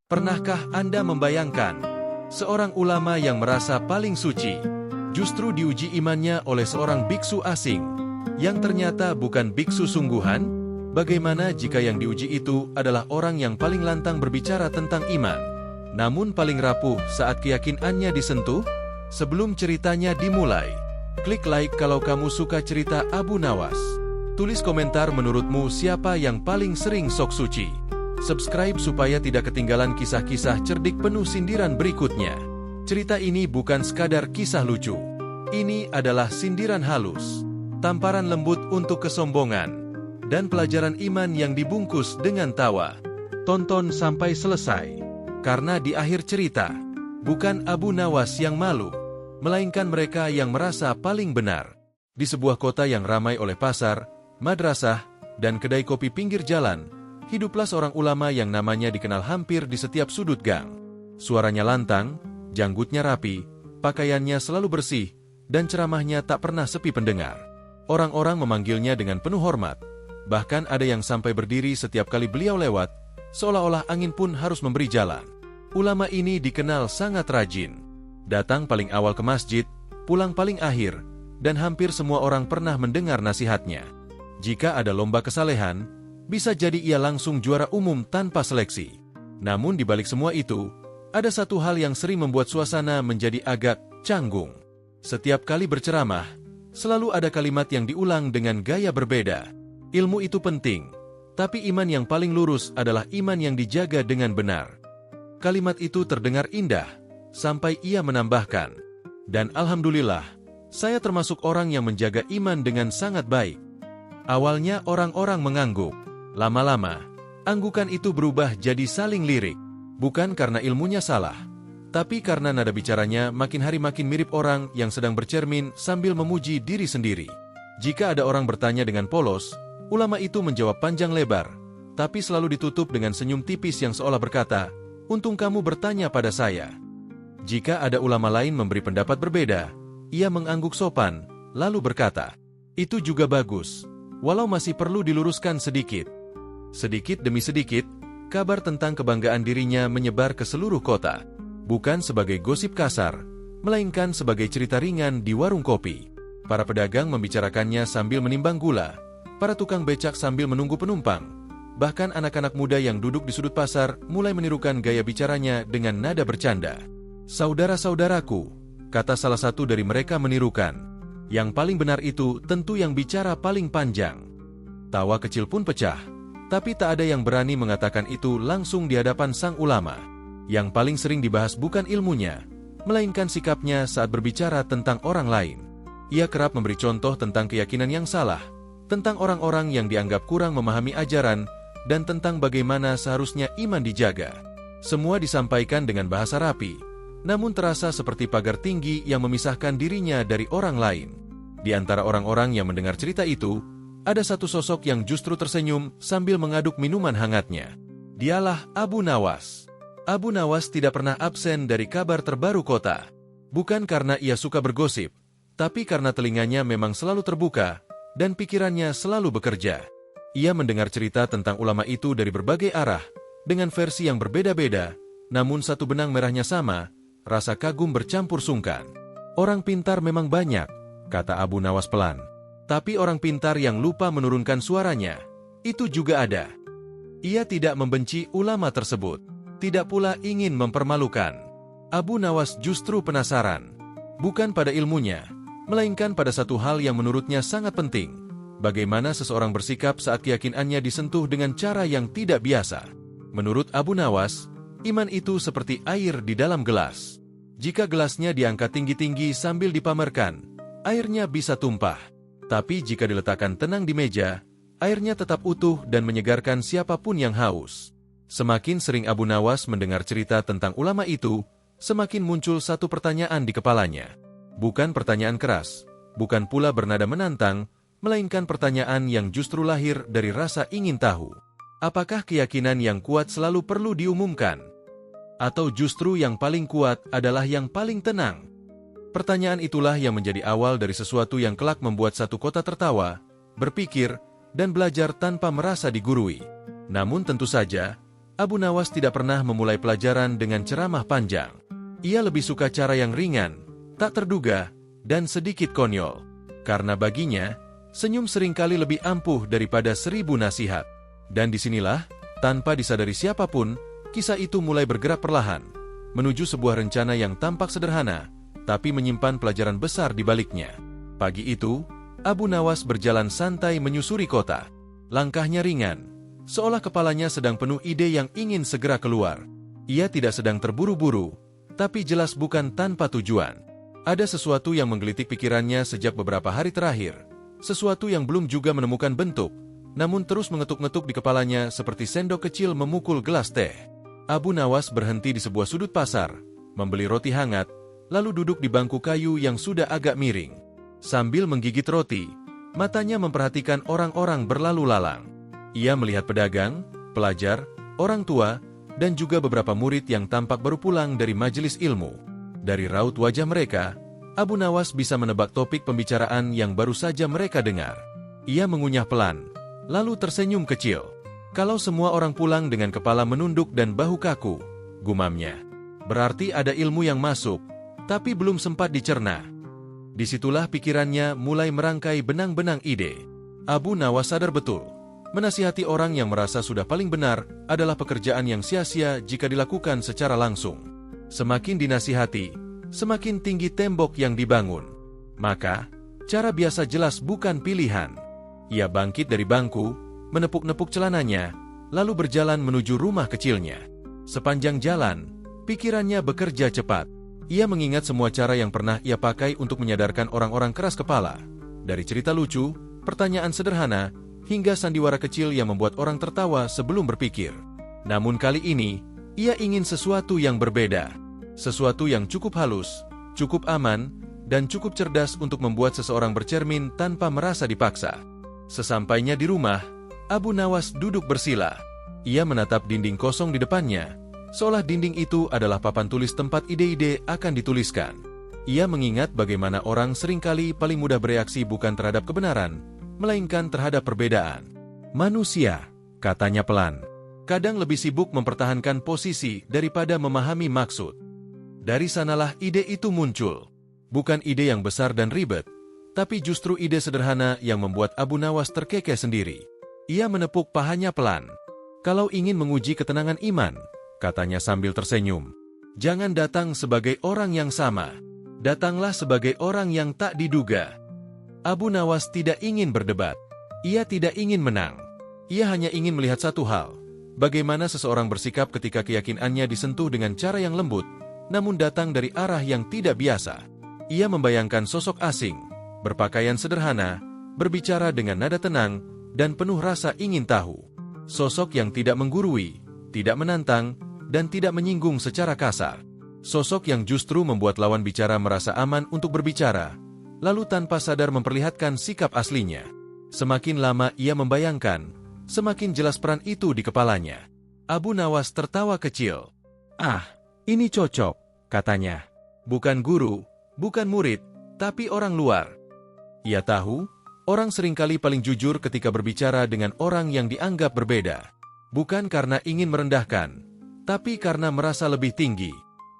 Pernahkah Anda membayangkan seorang ulama yang merasa paling suci justru diuji imannya oleh seorang biksu asing yang ternyata bukan biksu sungguhan? Bagaimana jika yang diuji itu adalah orang yang paling lantang berbicara tentang iman, namun paling rapuh saat keyakinannya disentuh? Sebelum ceritanya dimulai, klik like kalau kamu suka cerita Abu Nawas. Tulis komentar menurutmu siapa yang paling sering sok suci. Subscribe supaya tidak ketinggalan kisah-kisah cerdik penuh sindiran berikutnya. Cerita ini bukan sekadar kisah lucu. Ini adalah sindiran halus, tamparan lembut untuk kesombongan, dan pelajaran iman yang dibungkus dengan tawa. Tonton sampai selesai, karena di akhir cerita, bukan Abu Nawas yang malu, melainkan mereka yang merasa paling benar. Di sebuah kota yang ramai oleh pasar, madrasah, dan kedai kopi pinggir jalan, hiduplah seorang ulama yang namanya dikenal hampir di setiap sudut gang. Suaranya lantang, janggutnya rapi, pakaiannya selalu bersih, dan ceramahnya tak pernah sepi pendengar. Orang-orang memanggilnya dengan penuh hormat, bahkan ada yang sampai berdiri setiap kali beliau lewat, seolah-olah angin pun harus memberi jalan. Ulama ini dikenal sangat rajin, datang paling awal ke masjid, pulang paling akhir, dan hampir semua orang pernah mendengar nasihatnya. Jika ada lomba kesalehan, bisa jadi ia langsung juara umum tanpa seleksi. Namun di balik semua itu, ada satu hal yang sering membuat suasana menjadi agak canggung. Setiap kali berceramah, selalu ada kalimat yang diulang dengan gaya berbeda. Ilmu itu penting, tapi iman yang paling lurus adalah iman yang dijaga dengan benar. Kalimat itu terdengar indah, sampai ia menambahkan, dan alhamdulillah, saya termasuk orang yang menjaga iman dengan sangat baik. Awalnya orang-orang mengangguk. Lama-lama, anggukan itu berubah jadi saling lirik. Bukan karena ilmunya salah, tapi karena nada bicaranya makin hari makin mirip orang yang sedang bercermin sambil memuji diri sendiri. Jika ada orang bertanya dengan polos, ulama itu menjawab panjang lebar, tapi selalu ditutup dengan senyum tipis yang seolah berkata, "Untung kamu bertanya pada saya." Jika ada ulama lain memberi pendapat berbeda, ia mengangguk sopan, lalu berkata, "Itu juga bagus, walau masih perlu diluruskan sedikit." Sedikit demi sedikit, kabar tentang kebanggaan dirinya menyebar ke seluruh kota. Bukan sebagai gosip kasar, melainkan sebagai cerita ringan di warung kopi. Para pedagang membicarakannya sambil menimbang gula, para tukang becak sambil menunggu penumpang. Bahkan anak-anak muda yang duduk di sudut pasar mulai menirukan gaya bicaranya dengan nada bercanda. "Saudara-saudaraku," kata salah satu dari mereka menirukan, "yang paling benar itu tentu yang bicara paling panjang." Tawa kecil pun pecah. Tapi tak ada yang berani mengatakan itu langsung di hadapan sang ulama. Yang paling sering dibahas bukan ilmunya, melainkan sikapnya saat berbicara tentang orang lain. Ia kerap memberi contoh tentang keyakinan yang salah, tentang orang-orang yang dianggap kurang memahami ajaran, dan tentang bagaimana seharusnya iman dijaga. Semua disampaikan dengan bahasa rapi, namun terasa seperti pagar tinggi yang memisahkan dirinya dari orang lain. Di antara orang-orang yang mendengar cerita itu, ada satu sosok yang justru tersenyum sambil mengaduk minuman hangatnya. Dialah Abu Nawas. Abu Nawas tidak pernah absen dari kabar terbaru kota. Bukan karena ia suka bergosip, tapi karena telinganya memang selalu terbuka, dan pikirannya selalu bekerja. Ia mendengar cerita tentang ulama itu dari berbagai arah, dengan versi yang berbeda-beda, namun satu benang merahnya sama, rasa kagum bercampur sungkan. "Orang pintar memang banyak," kata Abu Nawas pelan. "Tapi orang pintar yang lupa menurunkan suaranya, itu juga ada." Ia tidak membenci ulama tersebut, tidak pula ingin mempermalukan. Abu Nawas justru penasaran, bukan pada ilmunya, melainkan pada satu hal yang menurutnya sangat penting, bagaimana seseorang bersikap saat keyakinannya disentuh dengan cara yang tidak biasa. Menurut Abu Nawas, iman itu seperti air di dalam gelas. Jika gelasnya diangkat tinggi-tinggi sambil dipamerkan, airnya bisa tumpah. Tapi jika diletakkan tenang di meja, airnya tetap utuh dan menyegarkan siapapun yang haus. Semakin sering Abu Nawas mendengar cerita tentang ulama itu, semakin muncul satu pertanyaan di kepalanya. Bukan pertanyaan keras, bukan pula bernada menantang, melainkan pertanyaan yang justru lahir dari rasa ingin tahu. Apakah keyakinan yang kuat selalu perlu diumumkan? Atau justru yang paling kuat adalah yang paling tenang? Pertanyaan itulah yang menjadi awal dari sesuatu yang kelak membuat satu kota tertawa, berpikir, dan belajar tanpa merasa digurui. Namun tentu saja, Abu Nawas tidak pernah memulai pelajaran dengan ceramah panjang. Ia lebih suka cara yang ringan, tak terduga, dan sedikit konyol. Karena baginya, senyum seringkali lebih ampuh daripada 1000 nasihat. Dan disinilah, tanpa disadari siapapun, kisah itu mulai bergerak perlahan, menuju sebuah rencana yang tampak sederhana, tapi menyimpan pelajaran besar di baliknya. Pagi itu, Abu Nawas berjalan santai menyusuri kota. Langkahnya ringan, seolah kepalanya sedang penuh ide yang ingin segera keluar. Ia tidak sedang terburu-buru, tapi jelas bukan tanpa tujuan. Ada sesuatu yang menggelitik pikirannya sejak beberapa hari terakhir, sesuatu yang belum juga menemukan bentuk, namun terus mengetuk-ngetuk di kepalanya seperti sendok kecil memukul gelas teh. Abu Nawas berhenti di sebuah sudut pasar, membeli roti hangat, lalu duduk di bangku kayu yang sudah agak miring. Sambil menggigit roti, matanya memperhatikan orang-orang berlalu lalang. Ia melihat pedagang, pelajar, orang tua, dan juga beberapa murid yang tampak baru pulang dari majelis ilmu. Dari raut wajah mereka, Abu Nawas bisa menebak topik pembicaraan yang baru saja mereka dengar. Ia mengunyah pelan, lalu tersenyum kecil. Kalau semua orang pulang dengan kepala menunduk dan bahu kaku, gumamnya, berarti ada ilmu yang masuk, tapi belum sempat dicerna. Disitulah pikirannya mulai merangkai benang-benang ide. Abu Nawas sadar betul, menasihati orang yang merasa sudah paling benar adalah pekerjaan yang sia-sia jika dilakukan secara langsung. Semakin dinasihati, semakin tinggi tembok yang dibangun. Maka, cara biasa jelas bukan pilihan. Ia bangkit dari bangku, menepuk-nepuk celananya, lalu berjalan menuju rumah kecilnya. Sepanjang jalan, pikirannya bekerja cepat. Ia mengingat semua cara yang pernah ia pakai untuk menyadarkan orang-orang keras kepala. Dari cerita lucu, pertanyaan sederhana, hingga sandiwara kecil yang membuat orang tertawa sebelum berpikir. Namun kali ini, ia ingin sesuatu yang berbeda. Sesuatu yang cukup halus, cukup aman, dan cukup cerdas untuk membuat seseorang bercermin tanpa merasa dipaksa. Sesampainya di rumah, Abu Nawas duduk bersila. Ia menatap dinding kosong di depannya, seolah dinding itu adalah papan tulis tempat ide-ide akan dituliskan. Ia mengingat bagaimana orang seringkali paling mudah bereaksi bukan terhadap kebenaran, melainkan terhadap perbedaan. Manusia, katanya pelan, kadang lebih sibuk mempertahankan posisi daripada memahami maksud. Dari sanalah ide itu muncul. Bukan ide yang besar dan ribet, tapi justru ide sederhana yang membuat Abu Nawas terkekeh sendiri. Ia menepuk pahanya pelan. Kalau ingin menguji ketenangan iman, katanya sambil tersenyum, jangan datang sebagai orang yang sama. Datanglah sebagai orang yang tak diduga. Abu Nawas tidak ingin berdebat. Ia tidak ingin menang. Ia hanya ingin melihat satu hal. Bagaimana seseorang bersikap ketika keyakinannya disentuh dengan cara yang lembut, namun datang dari arah yang tidak biasa. Ia membayangkan sosok asing, berpakaian sederhana, berbicara dengan nada tenang, dan penuh rasa ingin tahu. Sosok yang tidak menggurui, tidak menantang, dan tidak menyinggung secara kasar. Sosok yang justru membuat lawan bicara merasa aman untuk berbicara, lalu tanpa sadar memperlihatkan sikap aslinya. Semakin lama ia membayangkan, semakin jelas peran itu di kepalanya. Abu Nawas tertawa kecil. "Ah, ini cocok," katanya. Bukan guru, bukan murid, tapi orang luar. Ia tahu, orang seringkali paling jujur ketika berbicara dengan orang yang dianggap berbeda. Bukan karena ingin merendahkan, tapi karena merasa lebih tinggi.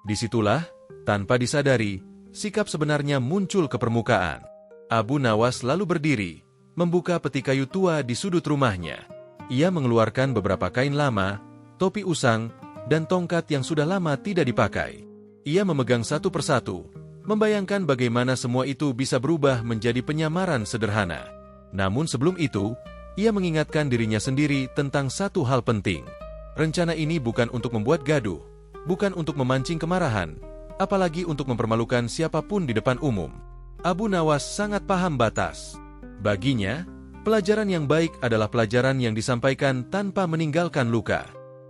Disitulah, tanpa disadari, sikap sebenarnya muncul ke permukaan. Abu Nawas lalu berdiri, membuka peti kayu tua di sudut rumahnya. Ia mengeluarkan beberapa kain lama, topi usang, dan tongkat yang sudah lama tidak dipakai. Ia memegang satu persatu, membayangkan bagaimana semua itu bisa berubah menjadi penyamaran sederhana. Namun sebelum itu, ia mengingatkan dirinya sendiri tentang satu hal penting. Rencana ini bukan untuk membuat gaduh, bukan untuk memancing kemarahan, apalagi untuk mempermalukan siapapun di depan umum. Abu Nawas sangat paham batas. Baginya, pelajaran yang baik adalah pelajaran yang disampaikan tanpa meninggalkan luka.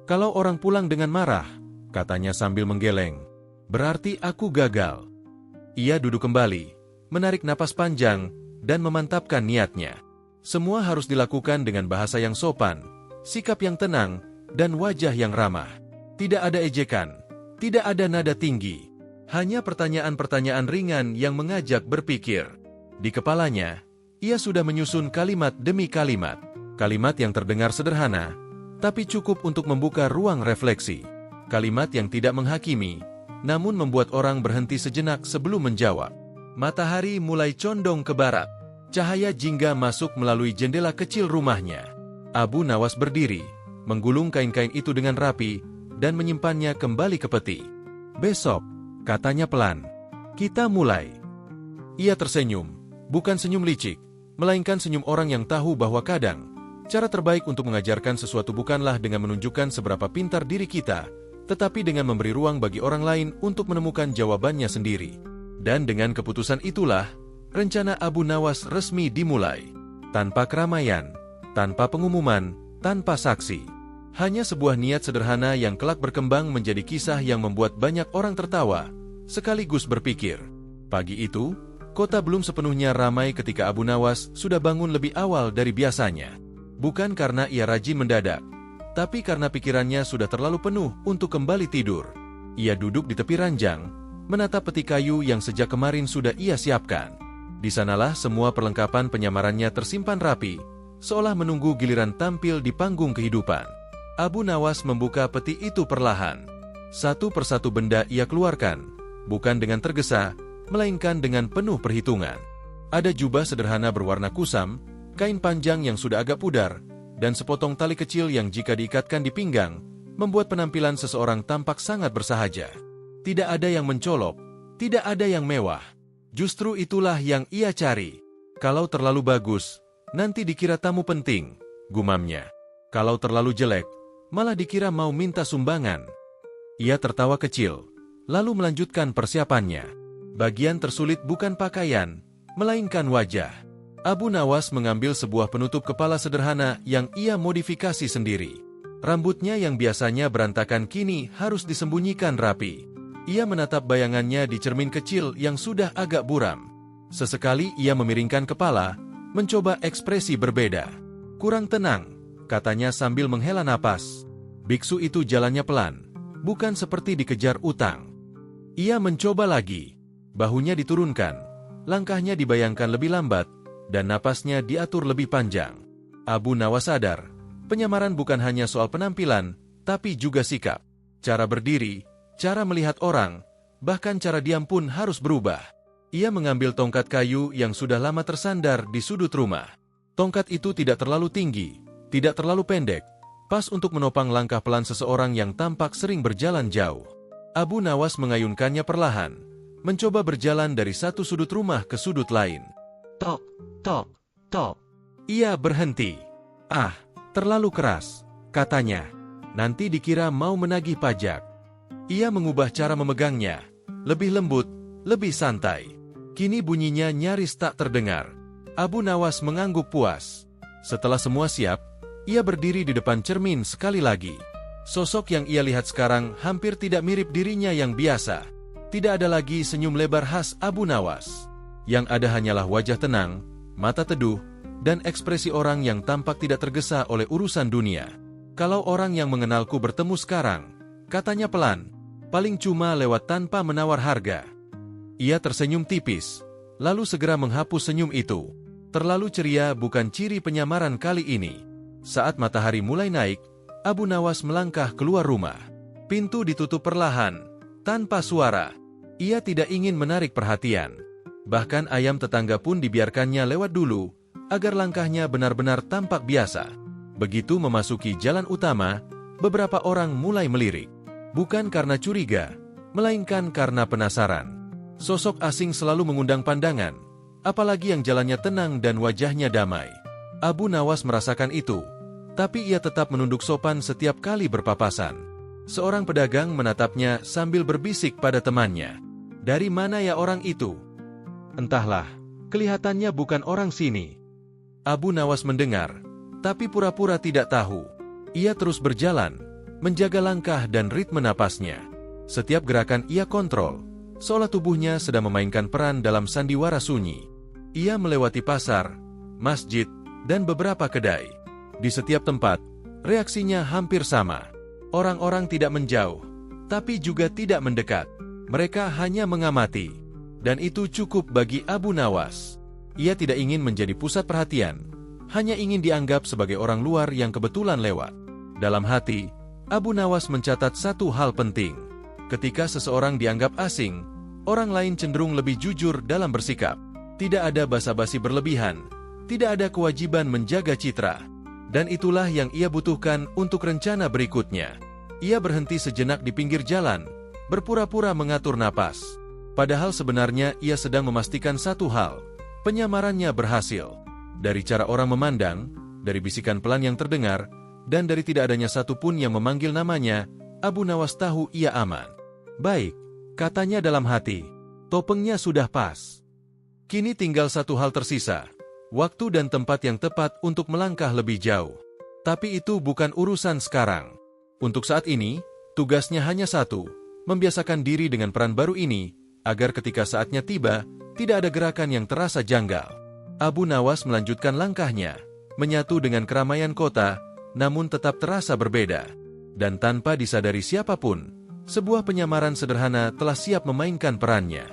Kalau orang pulang dengan marah, katanya sambil menggeleng, berarti aku gagal. Ia duduk kembali, menarik napas panjang, dan memantapkan niatnya. Semua harus dilakukan dengan bahasa yang sopan, sikap yang tenang, dan wajah yang ramah. Tidak ada ejekan, tidak ada nada tinggi, hanya pertanyaan-pertanyaan ringan yang mengajak berpikir. Di kepalanya, ia sudah menyusun kalimat demi kalimat. Kalimat yang terdengar sederhana, tapi cukup untuk membuka ruang refleksi. Kalimat yang tidak menghakimi, namun membuat orang berhenti sejenak sebelum menjawab. Matahari mulai condong ke barat. Cahaya jingga masuk melalui jendela kecil rumahnya. Abu Nawas berdiri, menggulung kain-kain itu dengan rapi, dan menyimpannya kembali ke peti. "Besok," katanya pelan, "kita mulai." Ia tersenyum, bukan senyum licik, melainkan senyum orang yang tahu bahwa kadang, cara terbaik untuk mengajarkan sesuatu bukanlah dengan menunjukkan seberapa pintar diri kita, tetapi dengan memberi ruang bagi orang lain untuk menemukan jawabannya sendiri. Dan dengan keputusan itulah, rencana Abu Nawas resmi dimulai. Tanpa keramaian, tanpa pengumuman, tanpa saksi. Hanya sebuah niat sederhana yang kelak berkembang menjadi kisah yang membuat banyak orang tertawa, sekaligus berpikir. Pagi itu, kota belum sepenuhnya ramai ketika Abu Nawas sudah bangun lebih awal dari biasanya. Bukan karena ia rajin mendadak, tapi karena pikirannya sudah terlalu penuh untuk kembali tidur. Ia duduk di tepi ranjang, menatap peti kayu yang sejak kemarin sudah ia siapkan. Di sanalah semua perlengkapan penyamarannya tersimpan rapi, seolah menunggu giliran tampil di panggung kehidupan. Abu Nawas membuka peti itu perlahan. Satu persatu benda ia keluarkan, bukan dengan tergesa, melainkan dengan penuh perhitungan. Ada jubah sederhana berwarna kusam, kain panjang yang sudah agak pudar, dan sepotong tali kecil yang jika diikatkan di pinggang, membuat penampilan seseorang tampak sangat bersahaja. Tidak ada yang mencolok, tidak ada yang mewah. Justru itulah yang ia cari. Kalau terlalu bagus, nanti dikira tamu penting, gumamnya. Kalau terlalu jelek, malah dikira mau minta sumbangan. Ia tertawa kecil, lalu melanjutkan persiapannya. Bagian tersulit bukan pakaian, melainkan wajah. Abu Nawas mengambil sebuah penutup kepala sederhana yang ia modifikasi sendiri. Rambutnya yang biasanya berantakan kini harus disembunyikan rapi. Ia menatap bayangannya di cermin kecil yang sudah agak buram. Sesekali ia memiringkan kepala, mencoba ekspresi berbeda. "Kurang tenang," katanya sambil menghela napas. Biksu itu jalannya pelan, bukan seperti dikejar utang. Ia mencoba lagi. Bahunya diturunkan, langkahnya dibayangkan lebih lambat, dan napasnya diatur lebih panjang. Abu Nawas sadar, penyamaran bukan hanya soal penampilan, tapi juga sikap. Cara berdiri, cara melihat orang, bahkan cara diam pun harus berubah. Ia mengambil tongkat kayu yang sudah lama tersandar di sudut rumah. Tongkat itu tidak terlalu tinggi, tidak terlalu pendek, pas untuk menopang langkah pelan seseorang yang tampak sering berjalan jauh. Abu Nawas mengayunkannya perlahan, mencoba berjalan dari satu sudut rumah ke sudut lain. Tok, tok, tok. Ia berhenti. "Ah, terlalu keras," katanya. "Nanti dikira mau menagih pajak." Ia mengubah cara memegangnya, lebih lembut, lebih santai. Kini bunyinya nyaris tak terdengar. Abu Nawas mengangguk puas. Setelah semua siap, ia berdiri di depan cermin sekali lagi. Sosok yang ia lihat sekarang hampir tidak mirip dirinya yang biasa. Tidak ada lagi senyum lebar khas Abu Nawas. Yang ada hanyalah wajah tenang, mata teduh, dan ekspresi orang yang tampak tidak tergesa oleh urusan dunia. "Kalau orang yang mengenalku bertemu sekarang," katanya pelan, "paling cuma lewat tanpa menawar harga." Ia tersenyum tipis, lalu segera menghapus senyum itu. Terlalu ceria bukan ciri penyamaran kali ini. Saat matahari mulai naik, Abu Nawas melangkah keluar rumah. Pintu ditutup perlahan, tanpa suara. Ia tidak ingin menarik perhatian. Bahkan ayam tetangga pun dibiarkannya lewat dulu, agar langkahnya benar-benar tampak biasa. Begitu memasuki jalan utama, beberapa orang mulai melirik. Bukan karena curiga, melainkan karena penasaran. Sosok asing selalu mengundang pandangan, apalagi yang jalannya tenang dan wajahnya damai. Abu Nawas merasakan itu, tapi ia tetap menunduk sopan setiap kali berpapasan. Seorang pedagang menatapnya sambil berbisik pada temannya. "Dari mana ya orang itu?" "Entahlah, kelihatannya bukan orang sini." Abu Nawas mendengar, tapi pura-pura tidak tahu. Ia terus berjalan, menjaga langkah dan ritme napasnya. Setiap gerakan ia kontrol, seolah tubuhnya sedang memainkan peran dalam sandiwara sunyi. Ia melewati pasar, masjid, dan beberapa kedai. Di setiap tempat, reaksinya hampir sama. Orang-orang tidak menjauh, tapi juga tidak mendekat. Mereka hanya mengamati. Dan itu cukup bagi Abu Nawas. Ia tidak ingin menjadi pusat perhatian, hanya ingin dianggap sebagai orang luar yang kebetulan lewat. Dalam hati, Abu Nawas mencatat satu hal penting. Ketika seseorang dianggap asing, orang lain cenderung lebih jujur dalam bersikap. Tidak ada basa-basi berlebihan, tidak ada kewajiban menjaga citra. Dan itulah yang ia butuhkan untuk rencana berikutnya. Ia berhenti sejenak di pinggir jalan, berpura-pura mengatur napas. Padahal sebenarnya ia sedang memastikan satu hal, penyamarannya berhasil. Dari cara orang memandang, dari bisikan pelan yang terdengar, dan dari tidak adanya satupun yang memanggil namanya, Abu Nawas tahu ia aman. Baik, katanya dalam hati, topengnya sudah pas. Kini tinggal satu hal tersisa. Waktu dan tempat yang tepat untuk melangkah lebih jauh. Tapi itu bukan urusan sekarang. Untuk saat ini, tugasnya hanya satu, membiasakan diri dengan peran baru ini, agar ketika saatnya tiba, tidak ada gerakan yang terasa janggal. Abu Nawas melanjutkan langkahnya, menyatu dengan keramaian kota, namun tetap terasa berbeda. Dan tanpa disadari siapapun, sebuah penyamaran sederhana telah siap memainkan perannya.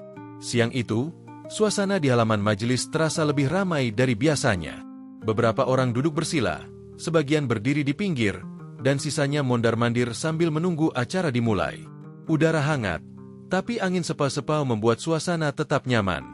Siang itu, suasana di halaman majelis terasa lebih ramai dari biasanya. Beberapa orang duduk bersila, sebagian berdiri di pinggir, dan sisanya mondar-mandir sambil menunggu acara dimulai. Udara hangat, tapi angin sepau-sepau membuat suasana tetap nyaman.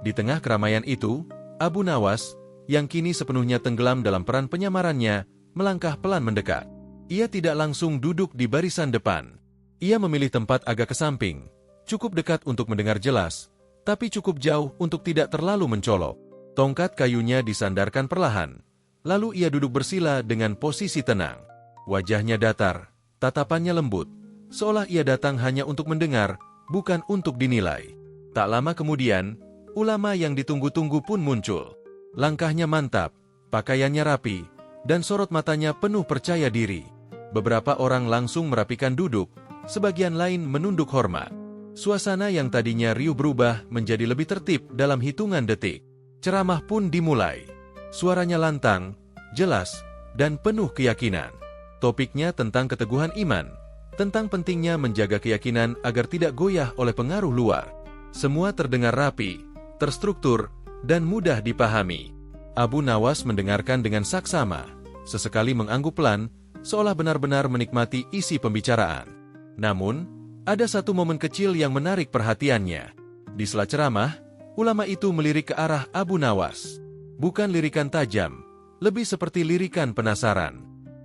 Di tengah keramaian itu, Abu Nawas, yang kini sepenuhnya tenggelam dalam peran penyamarannya, melangkah pelan mendekat. Ia tidak langsung duduk di barisan depan. Ia memilih tempat agak ke samping, cukup dekat untuk mendengar jelas, tapi cukup jauh untuk tidak terlalu mencolok. Tongkat kayunya disandarkan perlahan. Lalu ia duduk bersila dengan posisi tenang. Wajahnya datar, tatapannya lembut, seolah ia datang hanya untuk mendengar, bukan untuk dinilai. Tak lama kemudian, ulama yang ditunggu-tunggu pun muncul. Langkahnya mantap, pakaiannya rapi, dan sorot matanya penuh percaya diri. Beberapa orang langsung merapikan duduk, sebagian lain menunduk hormat. Suasana yang tadinya riuh berubah menjadi lebih tertib dalam hitungan detik. Ceramah pun dimulai. Suaranya lantang, jelas, dan penuh keyakinan. Topiknya tentang keteguhan iman, tentang pentingnya menjaga keyakinan agar tidak goyah oleh pengaruh luar. Semua terdengar rapi, terstruktur, dan mudah dipahami. Abu Nawas mendengarkan dengan saksama, sesekali mengangguk pelan, seolah benar-benar menikmati isi pembicaraan. Namun, ada satu momen kecil yang menarik perhatiannya. Di sela ceramah, ulama itu melirik ke arah Abu Nawas. Bukan lirikan tajam, lebih seperti lirikan penasaran.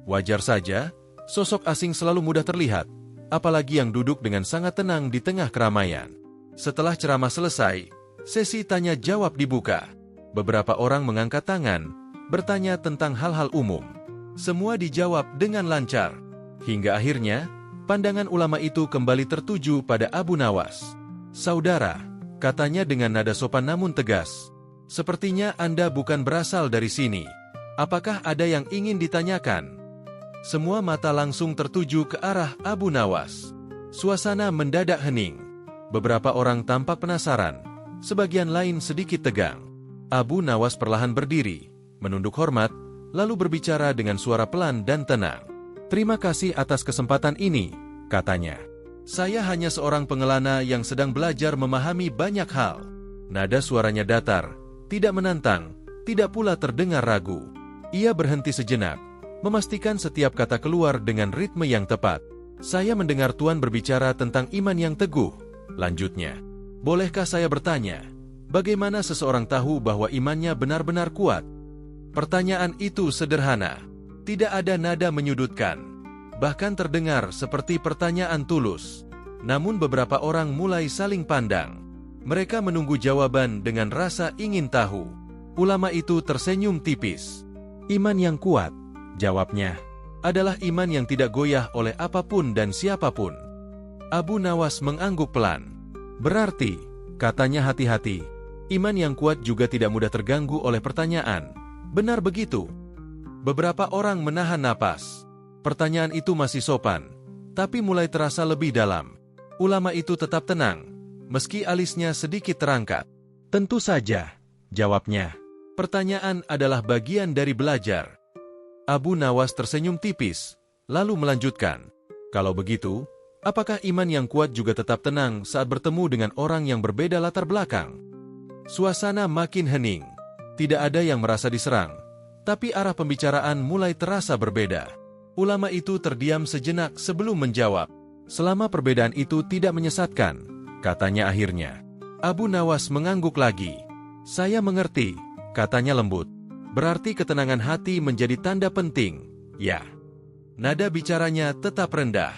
Wajar saja, sosok asing selalu mudah terlihat, apalagi yang duduk dengan sangat tenang di tengah keramaian. Setelah ceramah selesai, sesi tanya-jawab dibuka. Beberapa orang mengangkat tangan, bertanya tentang hal-hal umum. Semua dijawab dengan lancar. Hingga akhirnya, pandangan ulama itu kembali tertuju pada Abu Nawas. "Saudara," katanya dengan nada sopan namun tegas, "sepertinya Anda bukan berasal dari sini. Apakah ada yang ingin ditanyakan?" Semua mata langsung tertuju ke arah Abu Nawas. Suasana mendadak hening. Beberapa orang tampak penasaran, sebagian lain sedikit tegang. Abu Nawas perlahan berdiri, menunduk hormat, lalu berbicara dengan suara pelan dan tenang. "Terima kasih atas kesempatan ini," katanya. "Saya hanya seorang pengelana yang sedang belajar memahami banyak hal." Nada suaranya datar, tidak menantang, tidak pula terdengar ragu. Ia berhenti sejenak, memastikan setiap kata keluar dengan ritme yang tepat. "Saya mendengar Tuan berbicara tentang iman yang teguh," lanjutnya. "Bolehkah saya bertanya, bagaimana seseorang tahu bahwa imannya benar-benar kuat?" Pertanyaan itu sederhana. Tidak ada nada menyudutkan, bahkan terdengar seperti pertanyaan tulus. Namun beberapa orang mulai saling pandang. Mereka menunggu jawaban dengan rasa ingin tahu. Ulama itu tersenyum tipis. "Iman yang kuat," jawabnya, "adalah iman yang tidak goyah oleh apapun dan siapapun." Abu Nawas mengangguk pelan. "Berarti," katanya hati-hati, "iman yang kuat juga tidak mudah terganggu oleh pertanyaan. Benar begitu?" Beberapa orang menahan napas. Pertanyaan itu masih sopan, tapi mulai terasa lebih dalam. Ulama itu tetap tenang, meski alisnya sedikit terangkat. "Tentu saja," jawabnya. "Pertanyaan adalah bagian dari belajar." Abu Nawas tersenyum tipis, lalu melanjutkan, "Kalau begitu, apakah iman yang kuat juga tetap tenang saat bertemu dengan orang yang berbeda latar belakang?" Suasana makin hening. Tidak ada yang merasa diserang. Tapi arah pembicaraan mulai terasa berbeda. Ulama itu terdiam sejenak sebelum menjawab. Selama perbedaan itu tidak menyesatkan, katanya akhirnya. Abu Nawas mengangguk lagi. Saya mengerti, katanya lembut. Berarti ketenangan hati menjadi tanda penting, ya. Nada bicaranya tetap rendah.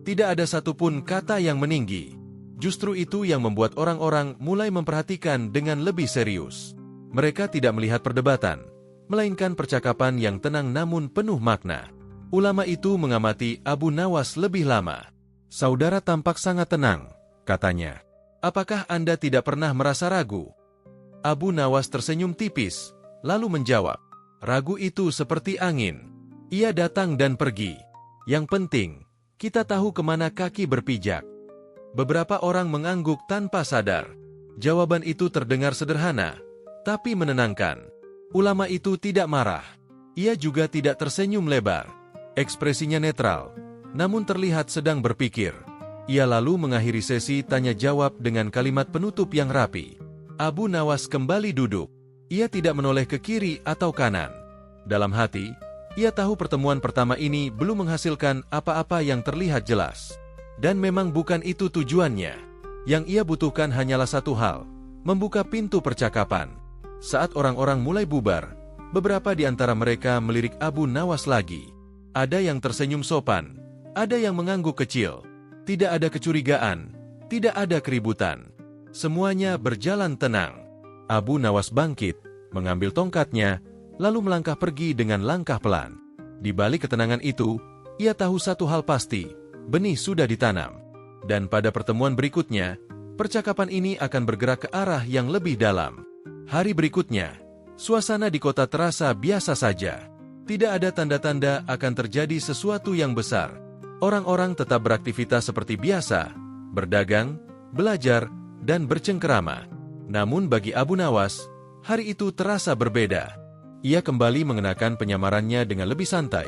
Tidak ada satupun kata yang meninggi. Justru itu yang membuat orang-orang mulai memperhatikan dengan lebih serius. Mereka tidak melihat perdebatan, melainkan percakapan yang tenang namun penuh makna. Ulama itu mengamati Abu Nawas lebih lama. Saudara tampak sangat tenang, katanya. Apakah Anda tidak pernah merasa ragu? Abu Nawas tersenyum tipis, lalu menjawab. Ragu itu seperti angin. Ia datang dan pergi. Yang penting, kita tahu kemana kaki berpijak. Beberapa orang mengangguk tanpa sadar. Jawaban itu terdengar sederhana, tapi menenangkan. Ulama itu tidak marah. Ia juga tidak tersenyum lebar. Ekspresinya netral, namun terlihat sedang berpikir. Ia lalu mengakhiri sesi tanya-jawab dengan kalimat penutup yang rapi. Abu Nawas kembali duduk. Ia tidak menoleh ke kiri atau kanan. Dalam hati, ia tahu pertemuan pertama ini belum menghasilkan apa-apa yang terlihat jelas. Dan memang bukan itu tujuannya. Yang ia butuhkan hanyalah satu hal, membuka pintu percakapan. Saat orang-orang mulai bubar, beberapa di antara mereka melirik Abu Nawas lagi. Ada yang tersenyum sopan, ada yang mengangguk kecil. Tidak ada kecurigaan, tidak ada keributan. Semuanya berjalan tenang. Abu Nawas bangkit, mengambil tongkatnya, lalu melangkah pergi dengan langkah pelan. Di balik ketenangan itu, ia tahu satu hal pasti, benih sudah ditanam. Dan pada pertemuan berikutnya, percakapan ini akan bergerak ke arah yang lebih dalam. Hari berikutnya, suasana di kota terasa biasa saja. Tidak ada tanda-tanda akan terjadi sesuatu yang besar. Orang-orang tetap beraktivitas seperti biasa, berdagang, belajar, dan bercengkerama. Namun bagi Abu Nawas, hari itu terasa berbeda. Ia kembali mengenakan penyamarannya dengan lebih santai,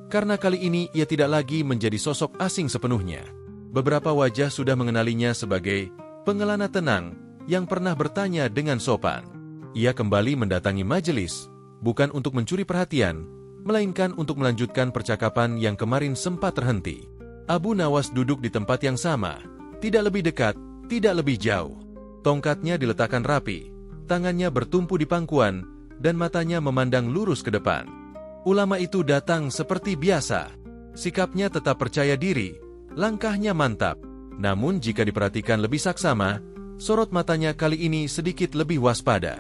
karena kali ini ia tidak lagi menjadi sosok asing sepenuhnya. Beberapa wajah sudah mengenalinya sebagai pengelana tenang yang pernah bertanya dengan sopan. Ia kembali mendatangi majelis, bukan untuk mencuri perhatian, melainkan untuk melanjutkan percakapan yang kemarin sempat terhenti. Abu Nawas duduk di tempat yang sama, tidak lebih dekat, tidak lebih jauh. Tongkatnya diletakkan rapi, tangannya bertumpu di pangkuan, dan matanya memandang lurus ke depan. Ulama itu datang seperti biasa. Sikapnya tetap percaya diri, langkahnya mantap. Namun jika diperhatikan lebih saksama, sorot matanya kali ini sedikit lebih waspada.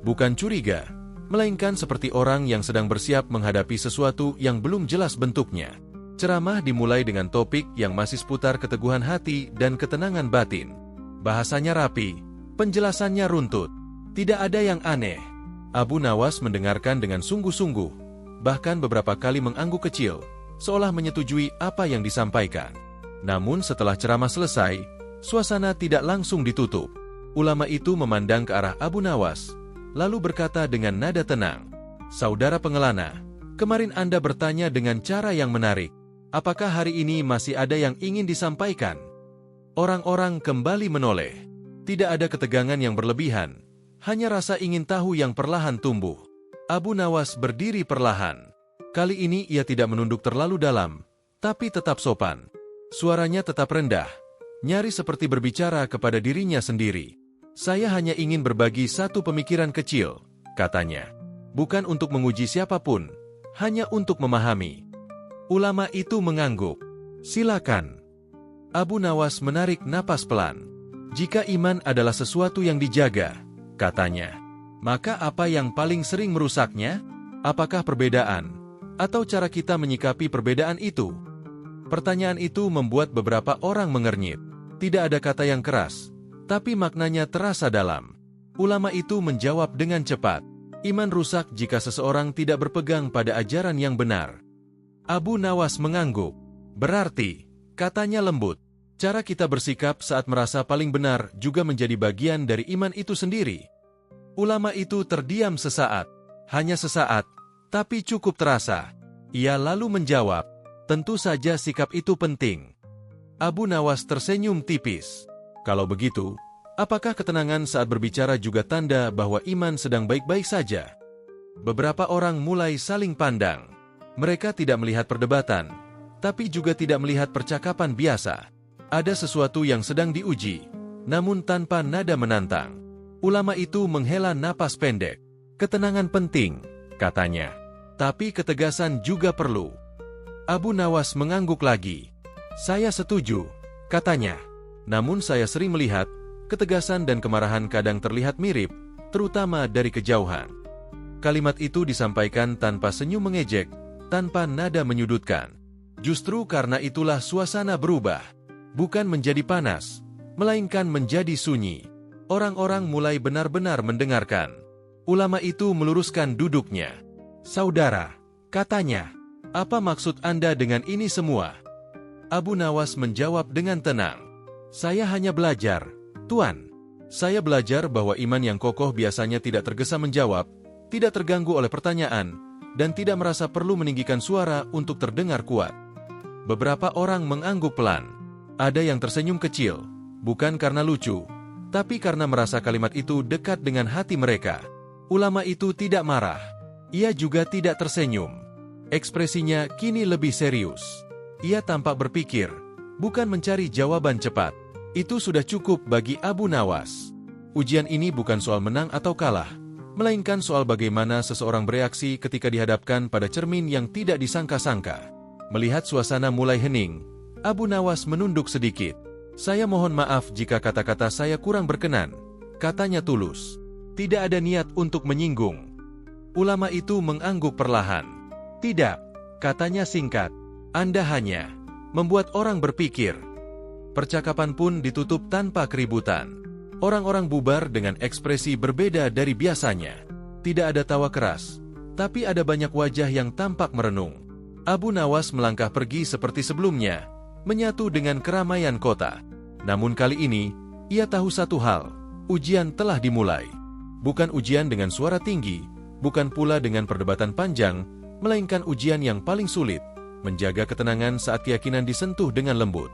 Bukan curiga, melainkan seperti orang yang sedang bersiap menghadapi sesuatu yang belum jelas bentuknya. Ceramah dimulai dengan topik yang masih seputar keteguhan hati dan ketenangan batin. Bahasanya rapi, penjelasannya runtut. Tidak ada yang aneh. Abu Nawas mendengarkan dengan sungguh-sungguh, bahkan beberapa kali mengangguk kecil, seolah menyetujui apa yang disampaikan. Namun setelah ceramah selesai, suasana tidak langsung ditutup. Ulama itu memandang ke arah Abu Nawas, lalu berkata dengan nada tenang, "Saudara pengelana, kemarin Anda bertanya dengan cara yang menarik. Apakah hari ini masih ada yang ingin disampaikan?" Orang-orang kembali menoleh. Tidak ada ketegangan yang berlebihan, hanya rasa ingin tahu yang perlahan tumbuh. Abu Nawas berdiri perlahan. Kali ini ia tidak menunduk terlalu dalam, tapi tetap sopan. Suaranya tetap rendah, nyaris seperti berbicara kepada dirinya sendiri. "Saya hanya ingin berbagi satu pemikiran kecil," katanya. "Bukan untuk menguji siapapun, hanya untuk memahami." Ulama itu mengangguk. "Silakan." Abu Nawas menarik napas pelan. "Jika iman adalah sesuatu yang dijaga," katanya, "maka apa yang paling sering merusaknya? Apakah perbedaan? Atau cara kita menyikapi perbedaan itu?" Pertanyaan itu membuat beberapa orang mengernyit. Tidak ada kata yang keras, tapi maknanya terasa dalam. Ulama itu menjawab dengan cepat, "Iman rusak jika seseorang tidak berpegang pada ajaran yang benar." Abu Nawas mengangguk. "Berarti," katanya lembut, "cara kita bersikap saat merasa paling benar juga menjadi bagian dari iman itu sendiri." Ulama itu terdiam sesaat, hanya sesaat, tapi cukup terasa. Ia lalu menjawab, "Tentu saja sikap itu penting." Abu Nawas tersenyum tipis. "Kalau begitu, apakah ketenangan saat berbicara juga tanda bahwa iman sedang baik-baik saja?" Beberapa orang mulai saling pandang. Mereka tidak melihat perdebatan, tapi juga tidak melihat percakapan biasa. Ada sesuatu yang sedang diuji, namun tanpa nada menantang. Ulama itu menghela napas pendek. Ketenangan penting, katanya. Tapi ketegasan juga perlu. Abu Nawas mengangguk lagi. Saya setuju, katanya. Namun saya sering melihat, ketegasan dan kemarahan kadang terlihat mirip, terutama dari kejauhan. Kalimat itu disampaikan tanpa senyum mengejek, tanpa nada menyudutkan. Justru karena itulah suasana berubah. Bukan menjadi panas, melainkan menjadi sunyi. Orang-orang mulai benar-benar mendengarkan. Ulama itu meluruskan duduknya. Saudara, katanya, apa maksud Anda dengan ini semua? Abu Nawas menjawab dengan tenang. Saya hanya belajar, Tuan. Saya belajar bahwa iman yang kokoh biasanya tidak tergesa menjawab, tidak terganggu oleh pertanyaan, dan tidak merasa perlu meninggikan suara untuk terdengar kuat. Beberapa orang mengangguk pelan. Ada yang tersenyum kecil, bukan karena lucu, tapi karena merasa kalimat itu dekat dengan hati mereka. Ulama itu tidak marah. Ia juga tidak tersenyum. Ekspresinya kini lebih serius. Ia tampak berpikir, bukan mencari jawaban cepat. Itu sudah cukup bagi Abu Nawas. Ujian ini bukan soal menang atau kalah, melainkan soal bagaimana seseorang bereaksi ketika dihadapkan pada cermin yang tidak disangka-sangka. Melihat suasana mulai hening, Abu Nawas menunduk sedikit. Saya mohon maaf jika kata-kata saya kurang berkenan, katanya tulus. Tidak ada niat untuk menyinggung. Ulama itu mengangguk perlahan. Tidak, katanya singkat. Anda hanya membuat orang berpikir. Percakapan pun ditutup tanpa keributan. Orang-orang bubar dengan ekspresi berbeda dari biasanya. Tidak ada tawa keras, tapi ada banyak wajah yang tampak merenung. Abu Nawas melangkah pergi seperti sebelumnya, menyatu dengan keramaian kota. Namun kali ini, ia tahu satu hal, ujian telah dimulai. Bukan ujian dengan suara tinggi, bukan pula dengan perdebatan panjang, melainkan ujian yang paling sulit, menjaga ketenangan saat keyakinan disentuh dengan lembut.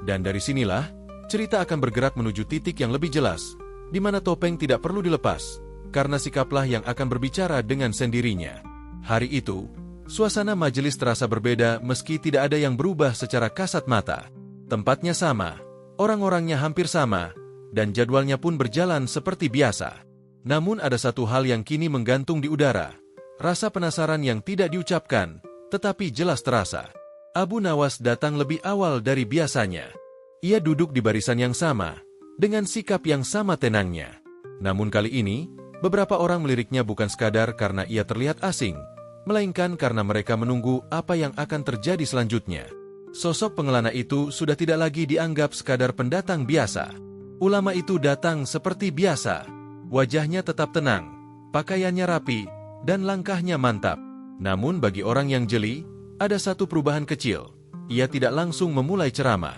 Dan dari sinilah, cerita akan bergerak menuju titik yang lebih jelas, di mana topeng tidak perlu dilepas, karena sikaplah yang akan berbicara dengan sendirinya. Hari itu, suasana majelis terasa berbeda meski tidak ada yang berubah secara kasat mata. Tempatnya sama, orang-orangnya hampir sama, dan jadwalnya pun berjalan seperti biasa. Namun ada satu hal yang kini menggantung di udara. Rasa penasaran yang tidak diucapkan, tetapi jelas terasa. Abu Nawas datang lebih awal dari biasanya. Ia duduk di barisan yang sama, dengan sikap yang sama tenangnya. Namun kali ini, beberapa orang meliriknya bukan sekadar karena ia terlihat asing, melainkan karena mereka menunggu apa yang akan terjadi selanjutnya. Sosok pengelana itu sudah tidak lagi dianggap sekadar pendatang biasa. Ulama itu datang seperti biasa. Wajahnya tetap tenang, pakaiannya rapi, dan langkahnya mantap. Namun bagi orang yang jeli, ada satu perubahan kecil. Ia tidak langsung memulai ceramah.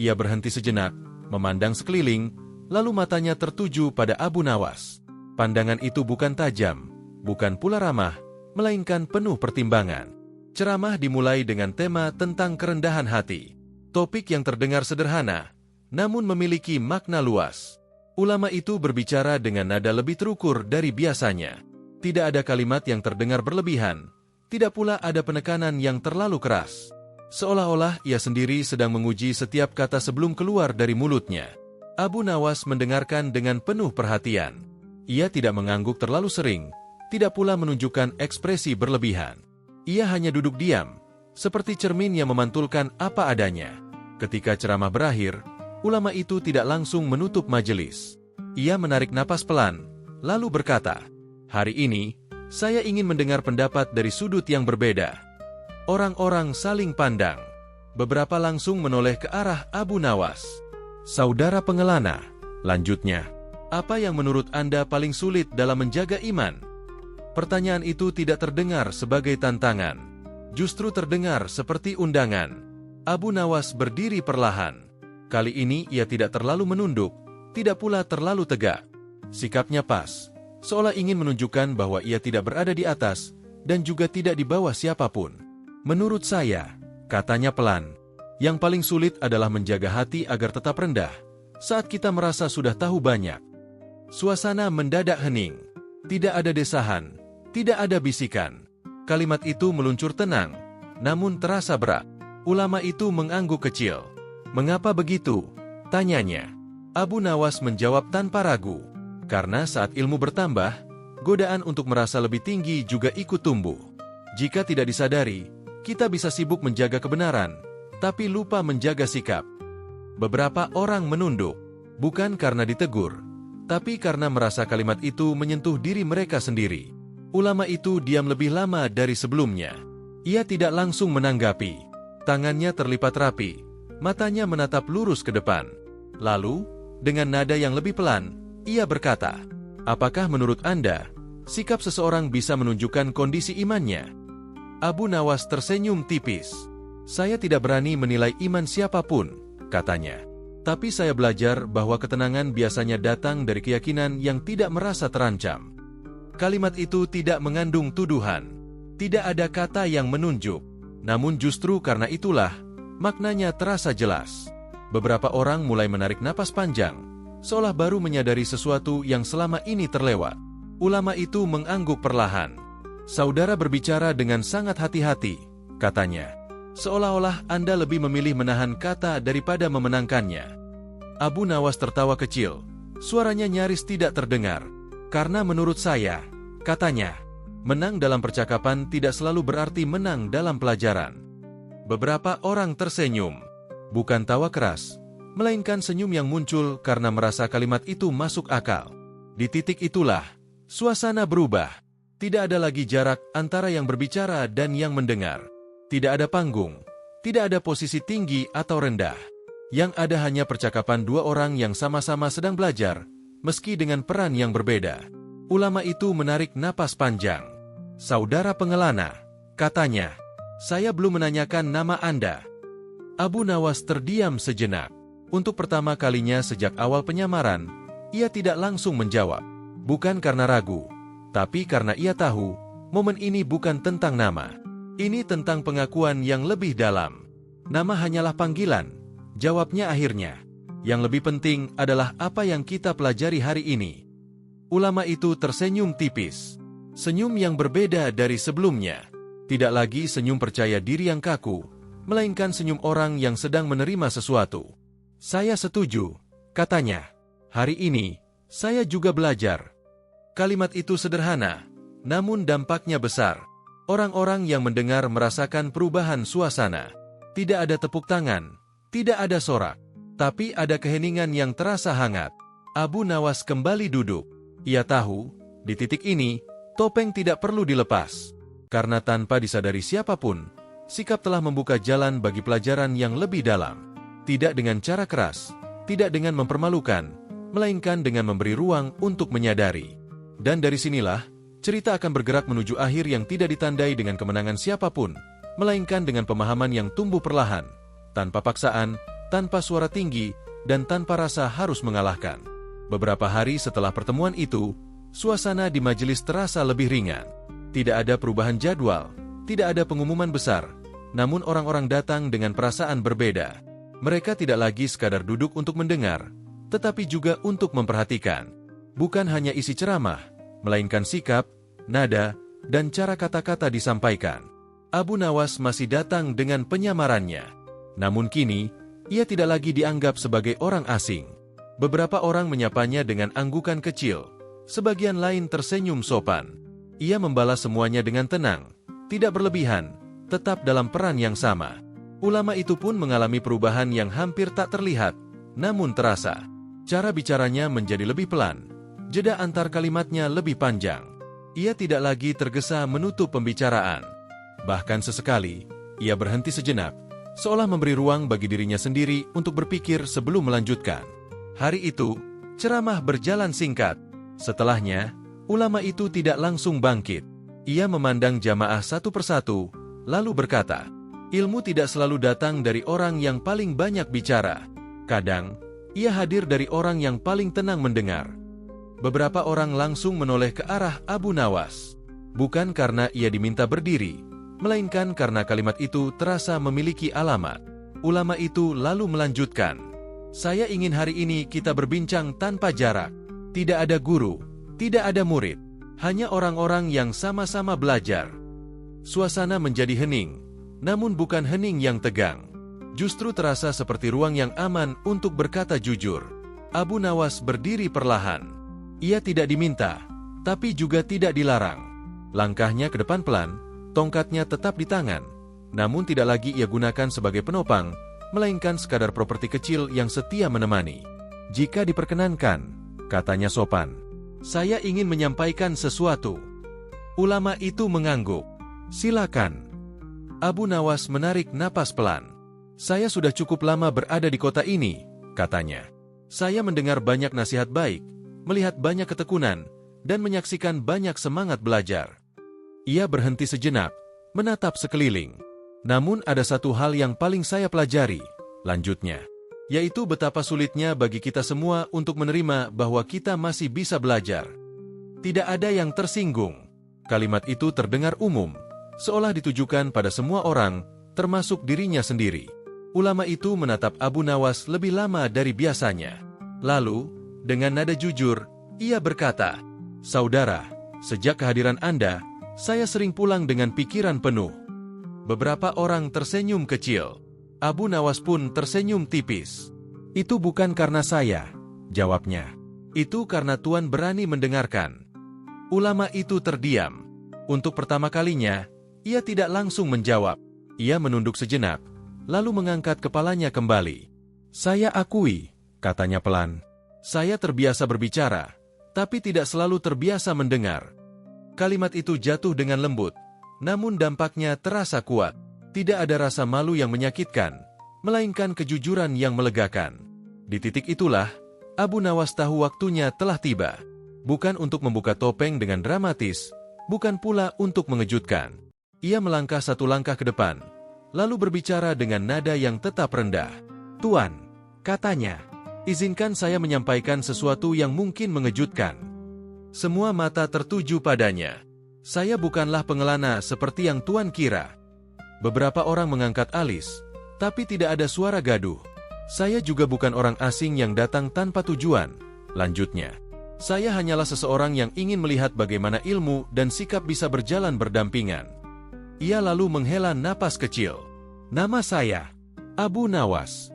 Ia berhenti sejenak, memandang sekeliling, lalu matanya tertuju pada Abu Nawas. Pandangan itu bukan tajam, bukan pula ramah, melainkan penuh pertimbangan. Ceramah dimulai dengan tema tentang kerendahan hati. Topik yang terdengar sederhana, namun memiliki makna luas. Ulama itu berbicara dengan nada lebih terukur dari biasanya. Tidak ada kalimat yang terdengar berlebihan, tidak pula ada penekanan yang terlalu keras. Seolah-olah ia sendiri sedang menguji setiap kata sebelum keluar dari mulutnya. Abu Nawas mendengarkan dengan penuh perhatian. Ia tidak mengangguk terlalu sering, tidak pula menunjukkan ekspresi berlebihan. Ia hanya duduk diam, seperti cermin yang memantulkan apa adanya. Ketika ceramah berakhir, ulama itu tidak langsung menutup majelis. Ia menarik napas pelan, lalu berkata, "Hari ini, saya ingin mendengar pendapat dari sudut yang berbeda." Orang-orang saling pandang. Beberapa langsung menoleh ke arah Abu Nawas. "Saudara pengelana," lanjutnya, "apa yang menurut Anda paling sulit dalam menjaga iman?" Pertanyaan itu tidak terdengar sebagai tantangan. Justru terdengar seperti undangan. Abu Nawas berdiri perlahan. Kali ini ia tidak terlalu menunduk, tidak pula terlalu tegak. Sikapnya pas, seolah ingin menunjukkan bahwa ia tidak berada di atas, dan juga tidak di bawah siapapun. "Menurut saya," katanya pelan, "yang paling sulit adalah menjaga hati agar tetap rendah, saat kita merasa sudah tahu banyak." Suasana mendadak hening. Tidak ada desahan, tidak ada bisikan. Kalimat itu meluncur tenang, namun terasa berat. Ulama itu mengangguk kecil. "Mengapa begitu?" tanyanya. Abu Nawas menjawab tanpa ragu. "Karena saat ilmu bertambah, godaan untuk merasa lebih tinggi juga ikut tumbuh. Jika tidak disadari, kita bisa sibuk menjaga kebenaran, tapi lupa menjaga sikap." Beberapa orang menunduk, bukan karena ditegur, tapi karena merasa kalimat itu menyentuh diri mereka sendiri. Ulama itu diam lebih lama dari sebelumnya. Ia tidak langsung menanggapi. Tangannya terlipat rapi, matanya menatap lurus ke depan. Lalu, dengan nada yang lebih pelan, ia berkata, "Apakah menurut Anda, sikap seseorang bisa menunjukkan kondisi imannya?" Abu Nawas tersenyum tipis. "Saya tidak berani menilai iman siapapun," katanya. "Tapi saya belajar bahwa ketenangan biasanya datang dari keyakinan yang tidak merasa terancam." Kalimat itu tidak mengandung tuduhan. Tidak ada kata yang menunjuk. Namun justru karena itulah, maknanya terasa jelas. Beberapa orang mulai menarik napas panjang, seolah baru menyadari sesuatu yang selama ini terlewat. Ulama itu mengangguk perlahan. "Saudara berbicara dengan sangat hati-hati," katanya. "Seolah-olah Anda lebih memilih menahan kata daripada memenangkannya." Abu Nawas tertawa kecil. Suaranya nyaris tidak terdengar. "Karena menurut saya," katanya, "menang dalam percakapan tidak selalu berarti menang dalam pelajaran." Beberapa orang tersenyum. Bukan tawa keras, melainkan senyum yang muncul karena merasa kalimat itu masuk akal. Di titik itulah, suasana berubah. Tidak ada lagi jarak antara yang berbicara dan yang mendengar. Tidak ada panggung, tidak ada posisi tinggi atau rendah. Yang ada hanya percakapan dua orang yang sama-sama sedang belajar, meski dengan peran yang berbeda. Ulama itu menarik napas panjang. "Saudara pengelana," katanya, "saya belum menanyakan nama Anda." Abu Nawas terdiam sejenak. Untuk pertama kalinya sejak awal penyamaran, ia tidak langsung menjawab. Bukan karena ragu, tapi karena ia tahu, momen ini bukan tentang nama. Ini tentang pengakuan yang lebih dalam. "Nama hanyalah panggilan," jawabnya akhirnya. "Yang lebih penting adalah apa yang kita pelajari hari ini." Ulama itu tersenyum tipis. Senyum yang berbeda dari sebelumnya. Tidak lagi senyum percaya diri yang kaku, melainkan senyum orang yang sedang menerima sesuatu. "Saya setuju," katanya. "Hari ini, saya juga belajar." Kalimat itu sederhana, namun dampaknya besar. Orang-orang yang mendengar merasakan perubahan suasana. Tidak ada tepuk tangan, tidak ada sorak, tapi ada keheningan yang terasa hangat. Abu Nawas kembali duduk. Ia tahu, di titik ini, topeng tidak perlu dilepas. Karena tanpa disadari siapapun, sikap telah membuka jalan bagi pelajaran yang lebih dalam. Tidak dengan cara keras, tidak dengan mempermalukan, melainkan dengan memberi ruang untuk menyadari. Dan dari sinilah, cerita akan bergerak menuju akhir yang tidak ditandai dengan kemenangan siapapun, melainkan dengan pemahaman yang tumbuh perlahan, tanpa paksaan, tanpa suara tinggi, dan tanpa rasa harus mengalahkan. Beberapa hari setelah pertemuan itu, suasana di majelis terasa lebih ringan. Tidak ada perubahan jadwal, tidak ada pengumuman besar, namun orang-orang datang dengan perasaan berbeda. Mereka tidak lagi sekadar duduk untuk mendengar, tetapi juga untuk memperhatikan. Bukan hanya isi ceramah, melainkan sikap, nada, dan cara kata-kata disampaikan. Abu Nawas masih datang dengan penyamarannya. Namun kini, ia tidak lagi dianggap sebagai orang asing. Beberapa orang menyapanya dengan anggukan kecil, sebagian lain tersenyum sopan. Ia membalas semuanya dengan tenang, tidak berlebihan, tetap dalam peran yang sama. Ulama itu pun mengalami perubahan yang hampir tak terlihat, namun terasa. Cara bicaranya menjadi lebih pelan, jeda antar kalimatnya lebih panjang. Ia tidak lagi tergesa menutup pembicaraan. Bahkan sesekali, ia berhenti sejenak, seolah memberi ruang bagi dirinya sendiri untuk berpikir sebelum melanjutkan. Hari itu, ceramah berjalan singkat. Setelahnya, ulama itu tidak langsung bangkit. Ia memandang jamaah satu persatu, lalu berkata, "Ilmu tidak selalu datang dari orang yang paling banyak bicara. Kadang, ia hadir dari orang yang paling tenang mendengar." Beberapa orang langsung menoleh ke arah Abu Nawas. Bukan karena ia diminta berdiri, melainkan karena kalimat itu terasa memiliki alamat. Ulama itu lalu melanjutkan, "Saya ingin hari ini kita berbincang tanpa jarak. Tidak ada guru, tidak ada murid, hanya orang-orang yang sama-sama belajar." Suasana menjadi hening, namun bukan hening yang tegang. Justru terasa seperti ruang yang aman untuk berkata jujur. Abu Nawas berdiri perlahan. Ia tidak diminta, tapi juga tidak dilarang. Langkahnya ke depan pelan, tongkatnya tetap di tangan. Namun tidak lagi ia gunakan sebagai penopang, melainkan sekadar properti kecil yang setia menemani. Jika diperkenankan, katanya sopan, saya ingin menyampaikan sesuatu. Ulama itu mengangguk. Silakan. Abu Nawas menarik napas pelan. Saya sudah cukup lama berada di kota ini, katanya. Saya mendengar banyak nasihat baik, melihat banyak ketekunan, dan menyaksikan banyak semangat belajar. Ia berhenti sejenak, menatap sekeliling. Namun ada satu hal yang paling saya pelajari, lanjutnya, yaitu betapa sulitnya bagi kita semua untuk menerima bahwa kita masih bisa belajar. Tidak ada yang tersinggung. Kalimat itu terdengar umum, seolah ditujukan pada semua orang, termasuk dirinya sendiri. Ulama itu menatap Abu Nawas lebih lama dari biasanya. Lalu, dengan nada jujur, ia berkata, "Saudara, sejak kehadiran Anda, saya sering pulang dengan pikiran penuh." Beberapa orang tersenyum kecil. Abu Nawas pun tersenyum tipis. "Itu bukan karena saya," jawabnya. "Itu karena Tuan berani mendengarkan." Ulama itu terdiam. Untuk pertama kalinya, ia tidak langsung menjawab. Ia menunduk sejenak, lalu mengangkat kepalanya kembali. "Saya akui," katanya pelan. "Saya terbiasa berbicara, tapi tidak selalu terbiasa mendengar." Kalimat itu jatuh dengan lembut, namun dampaknya terasa kuat. Tidak ada rasa malu yang menyakitkan, melainkan kejujuran yang melegakan. Di titik itulah, Abu Nawas tahu waktunya telah tiba. Bukan untuk membuka topeng dengan dramatis, bukan pula untuk mengejutkan. Ia melangkah satu langkah ke depan, lalu berbicara dengan nada yang tetap rendah. "Tuan," katanya, "izinkan saya menyampaikan sesuatu yang mungkin mengejutkan." Semua mata tertuju padanya. "Saya bukanlah pengelana seperti yang Tuan kira." Beberapa orang mengangkat alis, tapi tidak ada suara gaduh. "Saya juga bukan orang asing yang datang tanpa tujuan," lanjutnya. "Saya hanyalah seseorang yang ingin melihat bagaimana ilmu dan sikap bisa berjalan berdampingan." Ia lalu menghela napas kecil. "Nama saya Abu Nawas."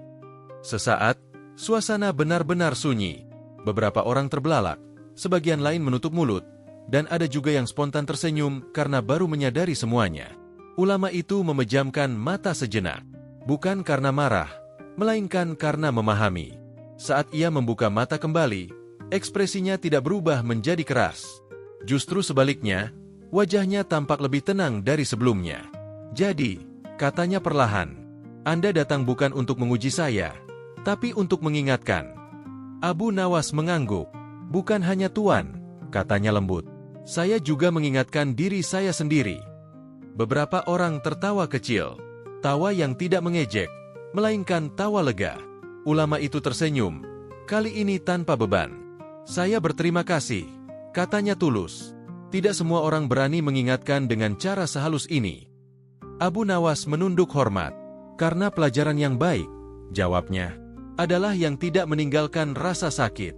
Sesaat, suasana benar-benar sunyi. Beberapa orang terbelalak, sebagian lain menutup mulut, dan ada juga yang spontan tersenyum karena baru menyadari semuanya. Ulama itu memejamkan mata sejenak, bukan karena marah, melainkan karena memahami. Saat ia membuka mata kembali, ekspresinya tidak berubah menjadi keras. Justru sebaliknya, wajahnya tampak lebih tenang dari sebelumnya. "Jadi," katanya perlahan, "Anda datang bukan untuk menguji saya, tapi untuk mengingatkan." Abu Nawas mengangguk. "Bukan hanya Tuan," katanya lembut. "Saya juga mengingatkan diri saya sendiri." Beberapa orang tertawa kecil, tawa yang tidak mengejek, melainkan tawa lega. Ulama itu tersenyum, kali ini tanpa beban. "Saya berterima kasih," katanya tulus. "Tidak semua orang berani mengingatkan dengan cara sehalus ini." Abu Nawas menunduk hormat. "Karena pelajaran yang baik," jawabnya, "adalah yang tidak meninggalkan rasa sakit."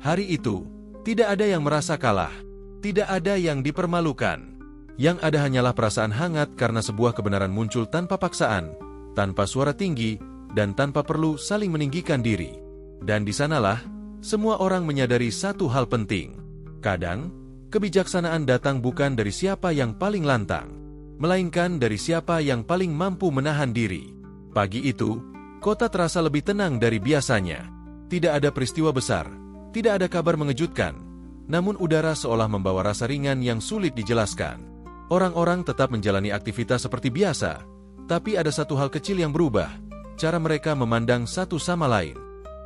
Hari itu, tidak ada yang merasa kalah, tidak ada yang dipermalukan. Yang ada hanyalah perasaan hangat karena sebuah kebenaran muncul tanpa paksaan, tanpa suara tinggi, dan tanpa perlu saling meninggikan diri. Dan di sanalah, semua orang menyadari satu hal penting. Kadang, kebijaksanaan datang bukan dari siapa yang paling lantang, melainkan dari siapa yang paling mampu menahan diri. Pagi itu, kota terasa lebih tenang dari biasanya. Tidak ada peristiwa besar, tidak ada kabar mengejutkan, namun udara seolah membawa rasa ringan yang sulit dijelaskan. Orang-orang tetap menjalani aktivitas seperti biasa, tapi ada satu hal kecil yang berubah, cara mereka memandang satu sama lain.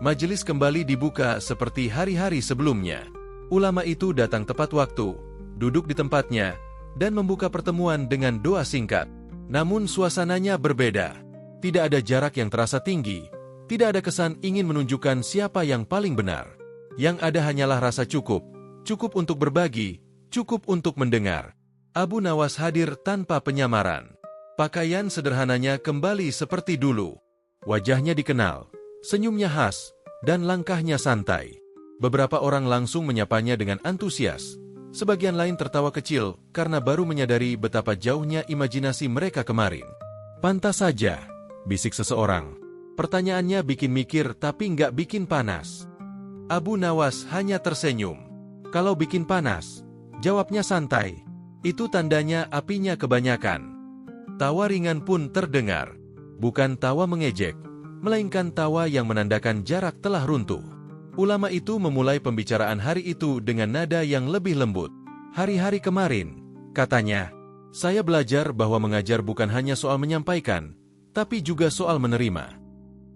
Majelis kembali dibuka seperti hari-hari sebelumnya. Ulama itu datang tepat waktu, duduk di tempatnya, dan membuka pertemuan dengan doa singkat. Namun suasananya berbeda. Tidak ada jarak yang terasa tinggi, tidak ada kesan ingin menunjukkan siapa yang paling benar. Yang ada hanyalah rasa cukup, cukup untuk berbagi, cukup untuk mendengar. Abu Nawas hadir tanpa penyamaran. Pakaian sederhananya kembali seperti dulu. Wajahnya dikenal, senyumnya khas, dan langkahnya santai. Beberapa orang langsung menyapanya dengan antusias. Sebagian lain tertawa kecil karena baru menyadari betapa jauhnya imajinasi mereka kemarin. Pantas saja, bisik seseorang. Pertanyaannya bikin mikir tapi nggak bikin panas. Abu Nawas hanya tersenyum. Kalau bikin panas, jawabnya santai. Itu tandanya apinya kebanyakan. Tawa ringan pun terdengar. Bukan tawa mengejek, melainkan tawa yang menandakan jarak telah runtuh. Ulama itu memulai pembicaraan hari itu dengan nada yang lebih lembut. Hari-hari kemarin, katanya, saya belajar bahwa mengajar bukan hanya soal menyampaikan, tapi juga soal menerima.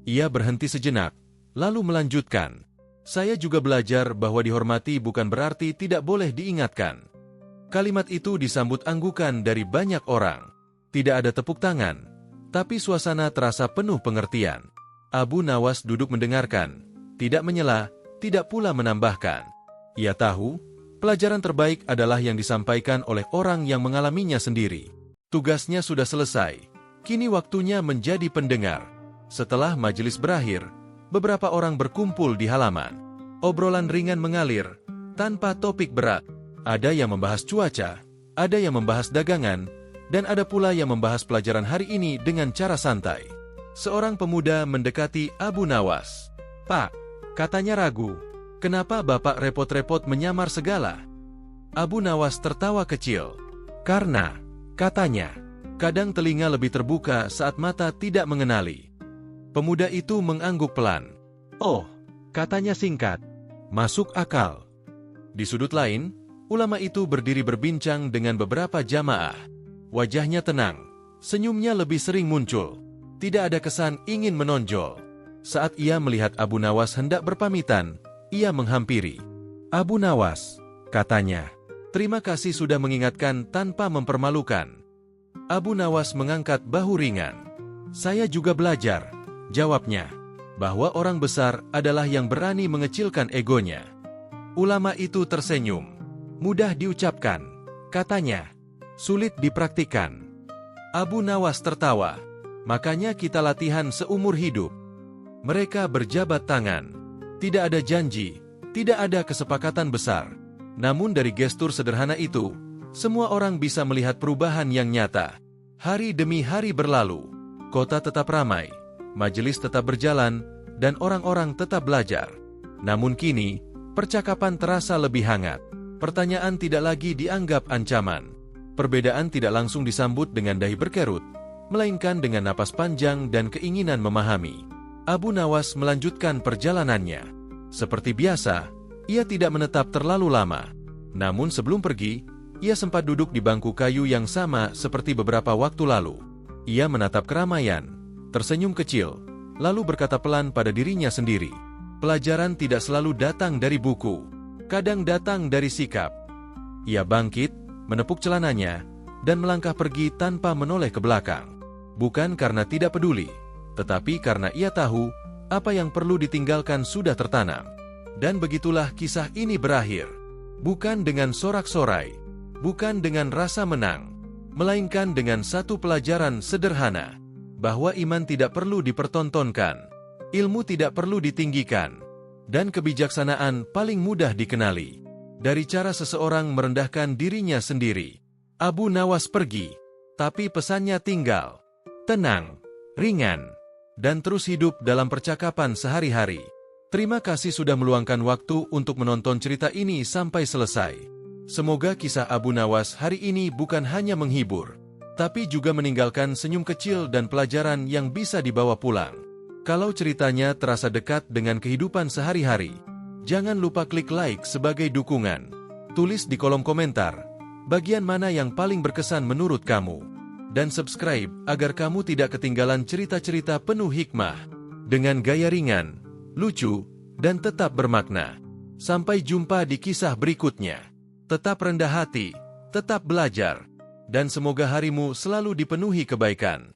Ia berhenti sejenak, lalu melanjutkan. Saya juga belajar bahwa dihormati bukan berarti tidak boleh diingatkan. Kalimat itu disambut anggukan dari banyak orang. Tidak ada tepuk tangan, tapi suasana terasa penuh pengertian. Abu Nawas duduk mendengarkan. Tidak menyela, tidak pula menambahkan. Ia tahu, pelajaran terbaik adalah yang disampaikan oleh orang yang mengalaminya sendiri. Tugasnya sudah selesai, kini waktunya menjadi pendengar. Setelah majelis berakhir, beberapa orang berkumpul di halaman. Obrolan ringan mengalir, tanpa topik berat. Ada yang membahas cuaca, ada yang membahas dagangan, dan ada pula yang membahas pelajaran hari ini dengan cara santai. Seorang pemuda mendekati Abu Nawas. Pak, katanya ragu, kenapa Bapak repot-repot menyamar segala? Abu Nawas tertawa kecil. Karena, katanya, kadang telinga lebih terbuka saat mata tidak mengenali. Pemuda itu mengangguk pelan. Oh, katanya singkat. Masuk akal. Di sudut lain, ulama itu berdiri berbincang dengan beberapa jamaah. Wajahnya tenang, senyumnya lebih sering muncul. Tidak ada kesan ingin menonjol. Saat ia melihat Abu Nawas hendak berpamitan, ia menghampiri. Abu Nawas, katanya, terima kasih sudah mengingatkan tanpa mempermalukan. Abu Nawas mengangkat bahu ringan. Saya juga belajar, jawabnya, bahwa orang besar adalah yang berani mengecilkan egonya. Ulama itu tersenyum. Mudah diucapkan, katanya, sulit dipraktikkan. Abu Nawas tertawa. Makanya kita latihan seumur hidup. Mereka berjabat tangan. Tidak ada janji, tidak ada kesepakatan besar. Namun dari gestur sederhana itu, semua orang bisa melihat perubahan yang nyata. Hari demi hari berlalu, kota tetap ramai, majelis tetap berjalan, dan orang-orang tetap belajar. Namun kini, percakapan terasa lebih hangat. Pertanyaan tidak lagi dianggap ancaman. Perbedaan tidak langsung disambut dengan dahi berkerut, melainkan dengan napas panjang dan keinginan memahami. Abu Nawas melanjutkan perjalanannya. Seperti biasa, ia tidak menetap terlalu lama. Namun sebelum pergi, ia sempat duduk di bangku kayu yang sama seperti beberapa waktu lalu. Ia menatap keramaian, tersenyum kecil, lalu berkata pelan pada dirinya sendiri. Pelajaran tidak selalu datang dari buku, kadang datang dari sikap. Ia bangkit, menepuk celananya, dan melangkah pergi tanpa menoleh ke belakang. Bukan karena tidak peduli, tetapi karena ia tahu apa yang perlu ditinggalkan sudah tertanam. Dan begitulah kisah ini berakhir. Bukan dengan sorak-sorai, bukan dengan rasa menang, melainkan dengan satu pelajaran sederhana, bahwa iman tidak perlu dipertontonkan, ilmu tidak perlu ditinggikan, dan kebijaksanaan paling mudah dikenali dari cara seseorang merendahkan dirinya sendiri. Abu Nawas pergi, tapi pesannya tinggal. Tenang, ringan, dan terus hidup dalam percakapan sehari-hari. Terima kasih sudah meluangkan waktu untuk menonton cerita ini sampai selesai. Semoga kisah Abu Nawas hari ini bukan hanya menghibur, tapi juga meninggalkan senyum kecil dan pelajaran yang bisa dibawa pulang. Kalau ceritanya terasa dekat dengan kehidupan sehari-hari, jangan lupa klik like sebagai dukungan. Tulis di kolom komentar, bagian mana yang paling berkesan menurut kamu. Dan subscribe agar kamu tidak ketinggalan cerita-cerita penuh hikmah, dengan gaya ringan, lucu, dan tetap bermakna. Sampai jumpa di kisah berikutnya. Tetap rendah hati, tetap belajar, dan semoga harimu selalu dipenuhi kebaikan.